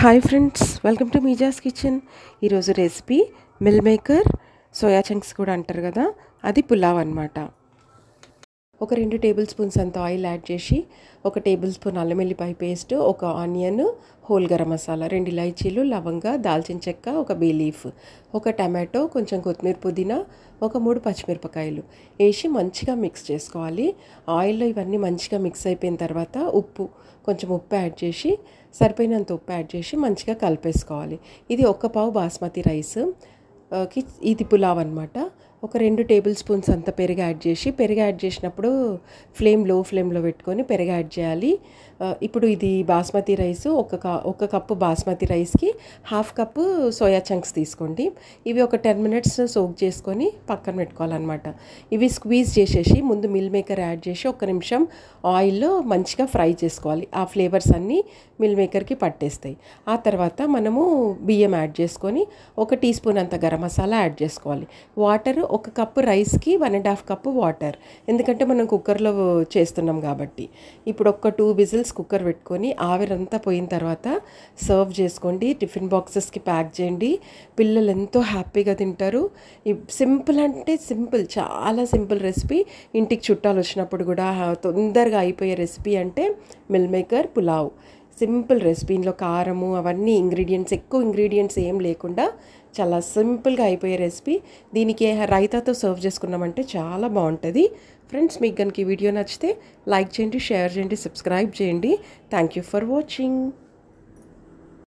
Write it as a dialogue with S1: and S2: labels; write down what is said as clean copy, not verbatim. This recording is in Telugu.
S1: హాయ్ ఫ్రెండ్స్, వెల్కమ్ టు మీజాస్ కిచెన్. ఈరోజు recipe meal maker soya chunks కూడా అంటారు కదా, అది పులావ్ అనమాట. ఒక 2 టేబుల్ స్పూన్స్ అంత ఆయిల్ యాడ్ చేసి, 1 టేబుల్ స్పూన్ అల్లం వెల్లిపాయ paste, 1 onion, whole garam masala, 2 ఇలాచీలు, లవంగ, దాల్చిన చెక్క, 1 బే లీఫ్, 1 టమాటో, కొంచెం కొత్తిమీర, పుదీనా, 3 పచ్చిమిరపకాయలు వేసి మంచిగా మిక్స్ చేసుకోవాలి. ఆయిల్లో ఇవన్నీ మంచిగా మిక్స్ అయిపోయిన తర్వాత కొంచెం ఉప్పు యాడ్ చేసి, సరిపోయినంత ఉప్పు యాడ్ చేసి మంచిగా కలిపేసుకోవాలి. ఇది 1 పావు బాస్మతి రైస్ కి ఇది పులావ్ అనమాట. 2 టేబుల్ స్పూన్స్ అంత పెరుగు యాడ్ చేసినప్పుడు లో ఫ్లేమ్లో పెట్టుకొని పెరుగు యాడ్ చేయాలి. ఇప్పుడు ఇది బాస్మతి రైస్, ఒక కప్పు బాస్మతి రైస్కి 1/2 కప్పు సోయా చంక్స్ తీసుకోండి. ఇవి ఒక 10 మినిట్స్ సోక్ చేసుకొని పక్కన పెట్టుకోవాలన్నమాట. ఇవి స్క్వీజ్ చేసేసి ముందు మిల్ మేకర్ యాడ్ చేసి 1 నిమిషం ఆయిల్లో మంచిగా ఫ్రై చేసుకోవాలి. ఆ ఫ్లేవర్స్ అన్నీ మిల్ మేకర్కి పట్టేస్తాయి. ఆ తర్వాత మనము బియ్యం యాడ్ చేసుకొని 1 టీ స్పూన్ అంత గరం మసాలా యాడ్ చేసుకోవాలి. వాటర్ 1 కప్పు రైస్కి 1.5 కప్పు వాటర్, ఎందుకంటే మనం కుక్కర్లో చేస్తున్నాం కాబట్టి. ఇప్పుడు 2 విజిల్స్ కుక్కర్ పెట్టుకొని ఆవిరంతా పోయిన తర్వాత సర్వ్ చేసుకోండి. టిఫిన్ బాక్సెస్కి ప్యాక్ చేయండి. పిల్లలు ఎంతో హ్యాపీగా తింటారు. సింపుల్ అంటే సింపుల్, చాలా సింపుల్ రెసిపీ. ఇంటికి చుట్టాలు వచ్చినప్పుడు కూడా తొందరగా అయిపోయే రెసిపీ అంటే meal maker pulao. Simple recipe. ఇందులో కారము అవన్నీ ఎక్కువ ఇంగ్రీడియంట్స్ ఏం లేకుండా చాలా సింపుల్గా అయిపోయే రెసిపీ. దీనికి రైతాతో సర్వ్ చేసుకున్నామంటే చాలా బాగుంటుంది. ఫ్రెండ్స్, మీకు కనుక ఈ వీడియో నచ్చితే లైక్ చేయండి, షేర్ చేయండి, సబ్స్క్రైబ్ చేయండి. Thank you for watching.